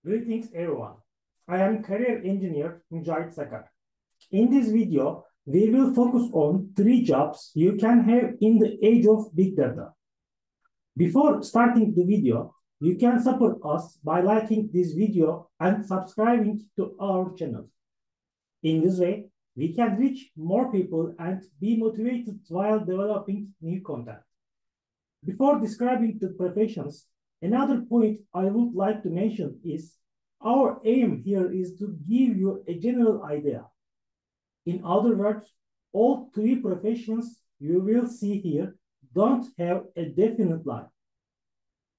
Greetings everyone. I am career engineer Mücahit Sakar. In this video, we will focus on 3 jobs you can have in the age of big data. Before starting the video, you can support us by liking this video and subscribing to our channel. In this way, we can reach more people and be motivated while developing new content. Before describing the professions, another point I would like to mention is our aim here is to give you a general idea. In other words, all 3 professions you will see here don't have a definite line.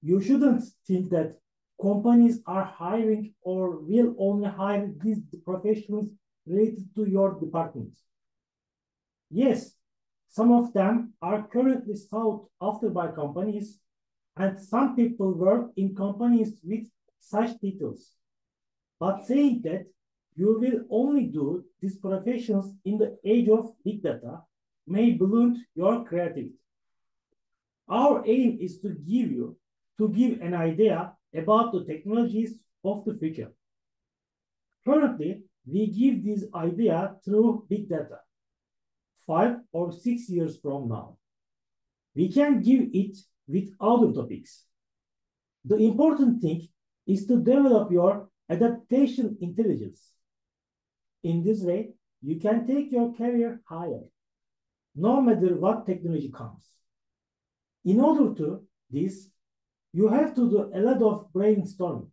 You shouldn't think that companies are hiring or will only hire these professionals related to your department. Yes, some of them are currently sought after by companies, and some people work in companies with such titles. But saying that you will only do these professions in the age of big data may blunt your creativity. Our aim is to give an idea about the technologies of the future. Currently, we give this idea through big data. 5 or 6 years from now, we can give it with other topics. The important thing is to develop your adaptation intelligence. In this way, you can take your career higher, no matter what technology comes. In order to this, you have to do a lot of brainstorming.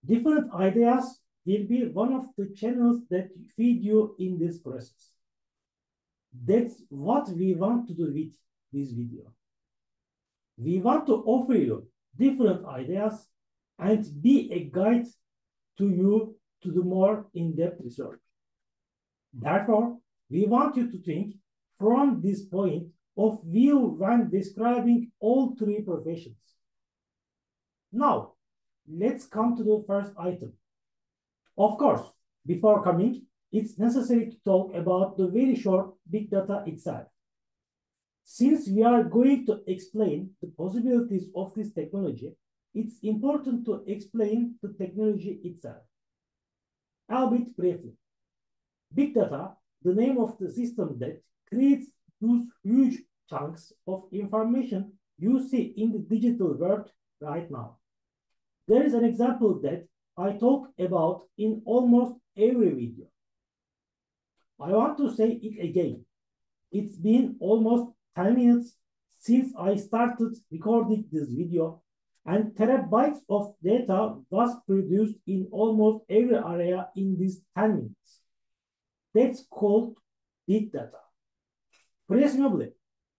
Different ideas will be one of the channels that feed you in this process. That's what we want to do with this video. We want to offer you different ideas and be a guide to you to do more in-depth research. Therefore, we want you to think from this point of view when describing all 3 professions. Now, let's come to the first item. Of course, before coming, it's necessary to talk about the very short big data itself. Since we are going to explain the possibilities of this technology, it's important to explain the technology itself. Albeit briefly, big data, the name of the system that creates those huge chunks of information you see in the digital world right now. There is an example that I talk about in almost every video. I want to say it again. It's been almost 10 minutes since I started recording this video, and terabytes of data was produced in almost every area in these 10 minutes. That's called big data. Presumably,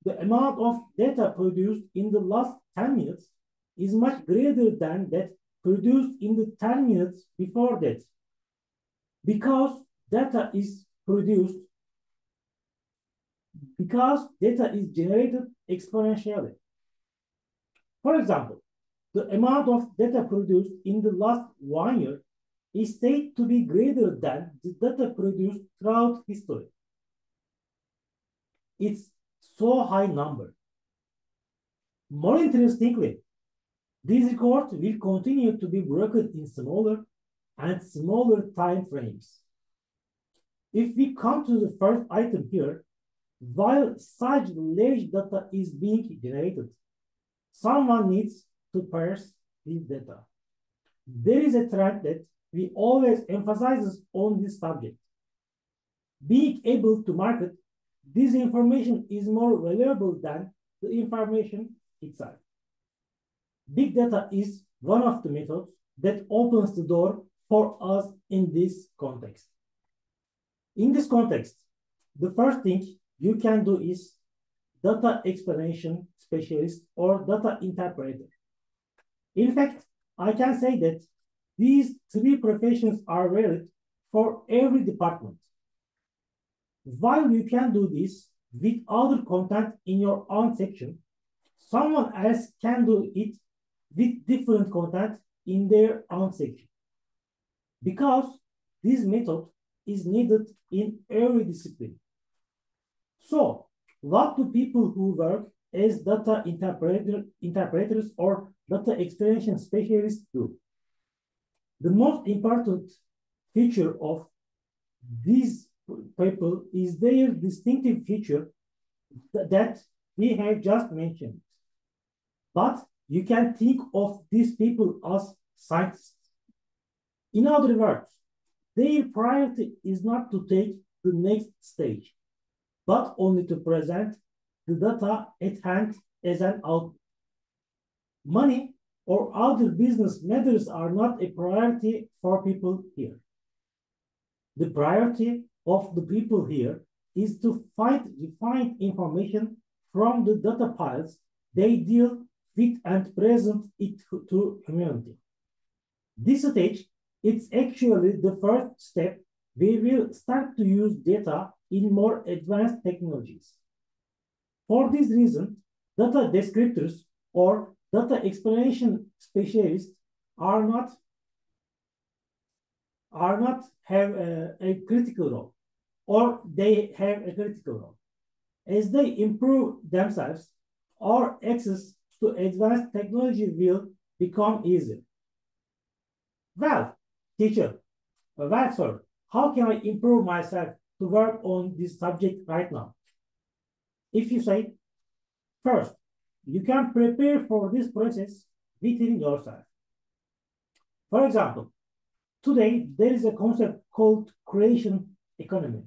the amount of data produced in the last 10 minutes is much greater than that produced in the 10 minutes before that, because data is generated exponentially. For example, the amount of data produced in the last 1 year is said to be greater than the data produced throughout history. It's so high number. More interestingly, these records will continue to be broken in smaller and smaller time frames. If we come to the first item here, while such large data is being generated, someone needs to parse this data. There is a trend that we always emphasize on this subject. Being able to market this information is more valuable than the information itself. Big data is one of the methods that opens the door for us in this context. In this context, the first thing you can do is data explanation specialist or data interpreter. In fact, I can say that these 3 professions are valid for every department. While you can do this with other content in your own section, someone else can do it with different content in their own section, because this method is needed in every discipline. So, what do people who work as data interpreters or data explanation specialists do? The most important feature of these people is their distinctive feature that we have just mentioned. But you can think of these people as scientists. In other words, their priority is not to take the next stage, but only to present the data at hand as an output. Money or other business matters are not a priority for people here. The priority of the people here is to find refined information from the data piles they deal with and present it to humanity. This stage, it's actually the first step. We will start to use data in more advanced technologies. For this reason, data descriptors or data explanation specialists are not have a critical role, or they have a critical role. As they improve themselves, our access to advanced technology will become easier. Well, teacher, sir, how can I improve myself to work on this subject right now? If you say, first, you can prepare for this process within yourself. For example, today there is a concept called creation economy.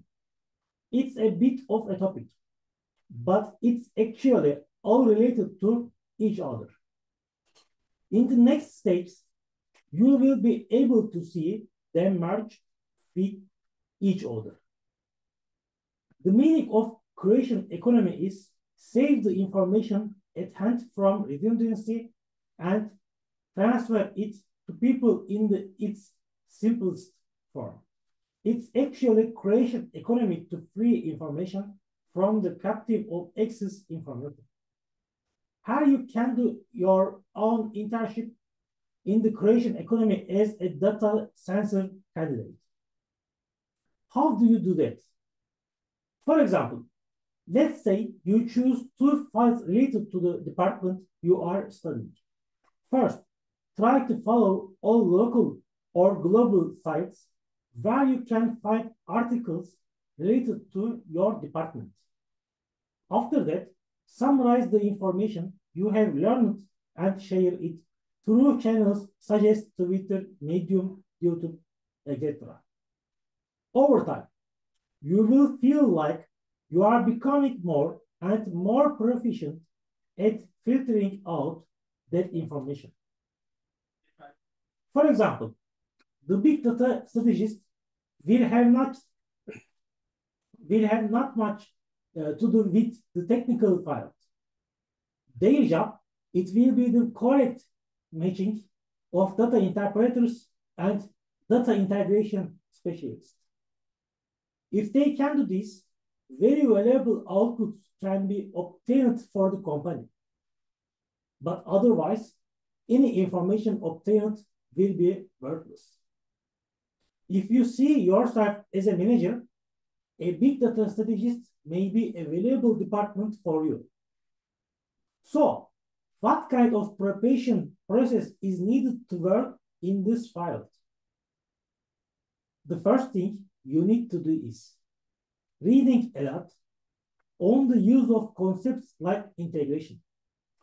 It's a bit of a topic, but it's actually all related to each other. In the next stage, you will be able to see them merge with each other. The meaning of creation economy is save the information at hand from redundancy and transfer it to people in its simplest form. It's actually creation economy to free information from the captive of excess information. How you can do your own internship in the creation economy as a data sensor candidate. How do you do that? For example, let's say you choose 2 files related to the department you are studying. First, try to follow all local or global sites where you can find articles related to your department. After that, summarize the information you have learned and share it through channels such as Twitter, Medium, YouTube, etc. Over time, you will feel like you are becoming more and more proficient at filtering out that information. For example, the big data strategist will have not much to do with the technical files. Their job, it will be the correct matching of data interpreters and data integration specialists. If they can do this, very valuable outputs can be obtained for the company. But otherwise, any information obtained will be worthless. If you see yourself as a manager, a big data strategist may be a valuable department for you. So, what kind of preparation process is needed to work in this field? The first thing you need to do is reading a lot on the use of concepts like integration,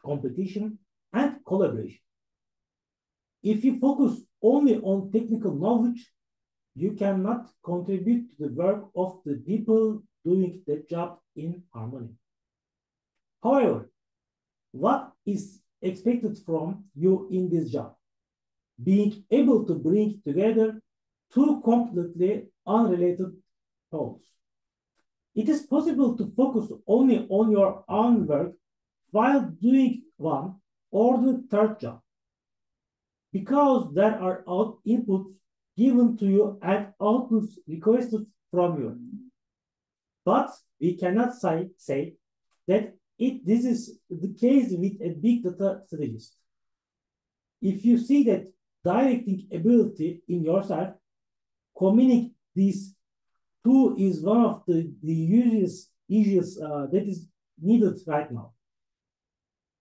competition, and collaboration. If you focus only on technical knowledge, you cannot contribute to the work of the people doing the job in harmony. However, what is expected from you in this job? Being able to bring together 2 completely unrelated goals. It is possible to focus only on your own work while doing one or the third job, because there are inputs given to you and outputs requested from you. But we cannot say that this is the case with a big data strategist. If you see that directing ability in yourself, combining these 2 is one of the usual that is needed right now.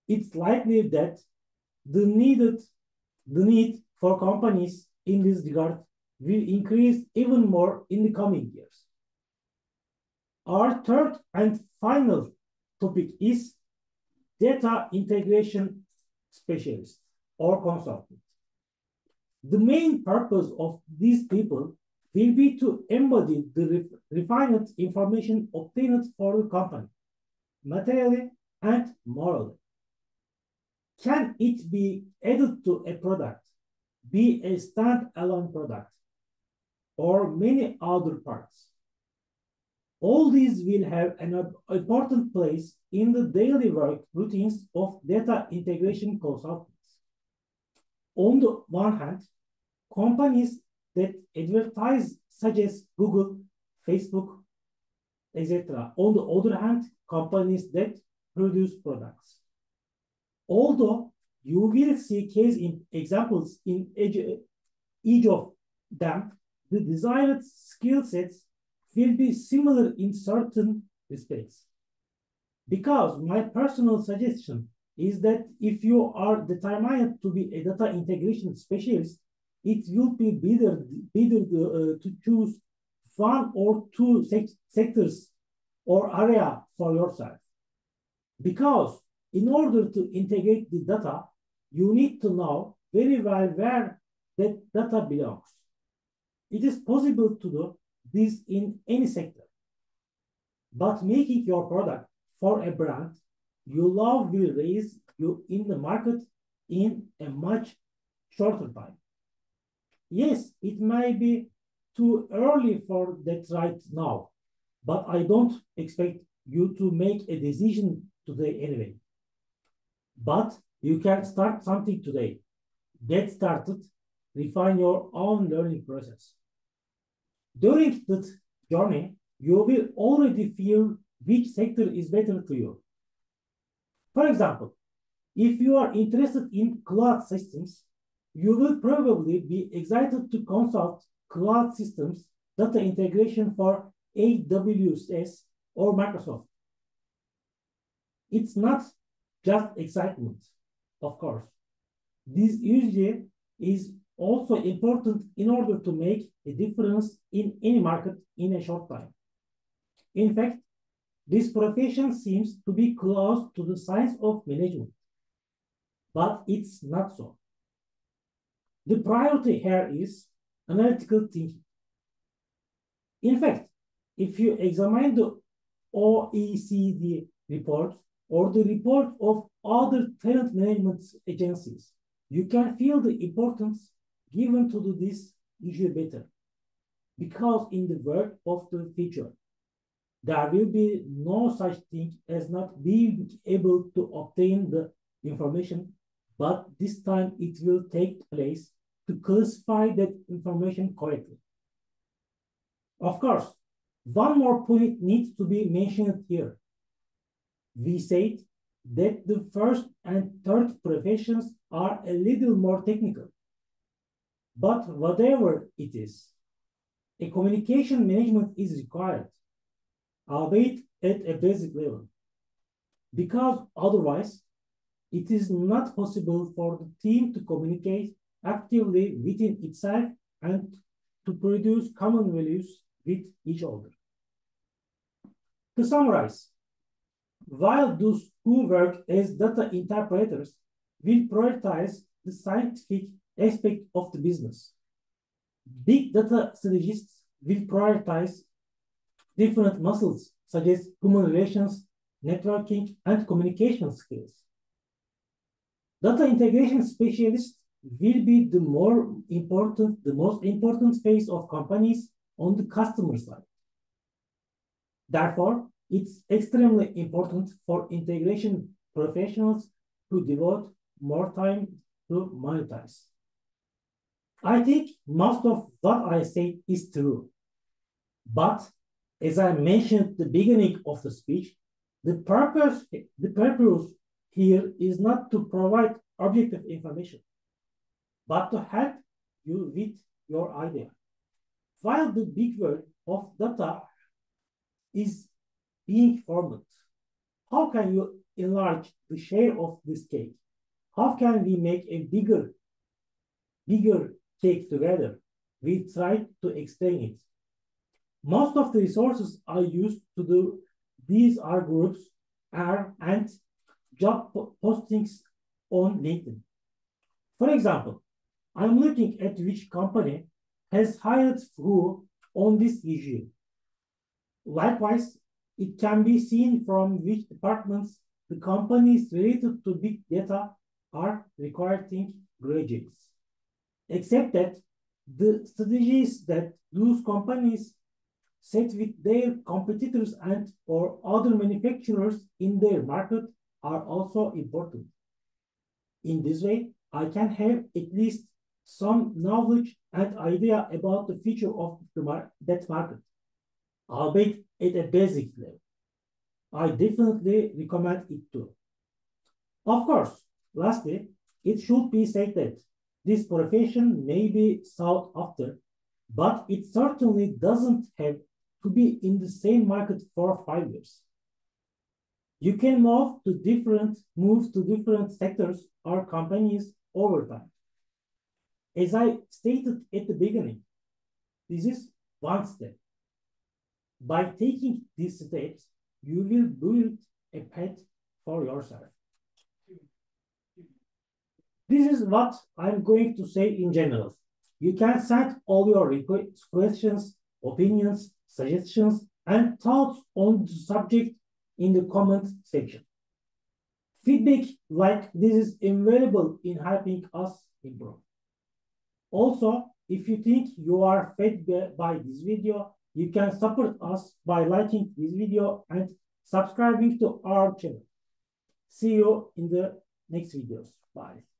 It's likely that the need for companies in this regard will increase even more in the coming years. Our third and final topic is data integration specialist or consultant. The main purpose of these people will be to embody the refined information obtained for the company, materially and morally. Can it be added to a product, be a standalone product, or many other parts? All these will have an important place in the daily work routines of data integration consultants. On the one hand, companies that advertise, such as Google, Facebook, etc. On the other hand, companies that produce products. Although you will see case examples in each of them, the desired skill sets will be similar in certain respects. Because my personal suggestion is that if you are determined to be a data integration specialist, it will be better to choose one or two sectors or area for yourself. Because in order to integrate the data, you need to know very well where that data belongs. It is possible to do this in any sector. But making your product for a brand you love will raise you in the market in a much shorter time. Yes, it may be too early for that right now, but I don't expect you to make a decision today anyway. But you can start something today. Get started, refine your own learning process. During that journey, you will already feel which sector is better to you. For example, if you are interested in cloud systems, you will probably be excited to consult cloud systems data integration for AWS or Microsoft. It's not just excitement, of course. This usually is also important in order to make a difference in any market in a short time. In fact, this profession seems to be close to the science of management, but it's not so. The priority here is analytical thinking. In fact, if you examine the OECD report or the report of other talent management agencies, you can feel the importance given to this issue better. Because in the work of the future, there will be no such thing as not being able to obtain the information, but this time it will take place to classify that information correctly. Of course, one more point needs to be mentioned here. We said that the first and third professions are a little more technical. But whatever it is, a communication management is required, albeit at a basic level. Because otherwise, it is not possible for the team to communicate actively within itself and to produce common values with each other. To summarize, while those who work as data interpreters will prioritize the scientific aspect of the business, big data strategists will prioritize different muscles such as human relations, networking, and communication skills. Data integration specialists will be the most important phase of companies on the customer side. Therefore, it's extremely important for integration professionals to devote more time to monetize. I think most of what I say is true. But as I mentioned at the beginning of the speech, the purpose here is not to provide objective information, but to help you with your idea. While the big world of data is being formed, how can you enlarge the share of this cake? How can we make a bigger take together. We tried to explain it. Most of the resources I used to do these are groups and job postings on LinkedIn. For example, I'm looking at which company has hired who on this issue. Likewise, it can be seen from which departments the companies related to big data are recruiting graduates. Except that the strategies that those companies set with their competitors and or other manufacturers in their market are also important. In this way, I can have at least some knowledge and idea about the future of that market, albeit at a basic level. I definitely recommend it too. Of course, lastly, it should be said that this profession may be sought after, but it certainly doesn't have to be in the same market for 5 years. You can move to different sectors or companies over time. As I stated at the beginning, this is one step. By taking these steps, you will build a path for yourself. This is what I'm going to say in general. You can send all your questions, opinions, suggestions, and thoughts on the subject in the comment section. Feedback like this is invaluable in helping us improve. Also, if you think you are fed by this video, you can support us by liking this video and subscribing to our channel. See you in the next videos. Bye.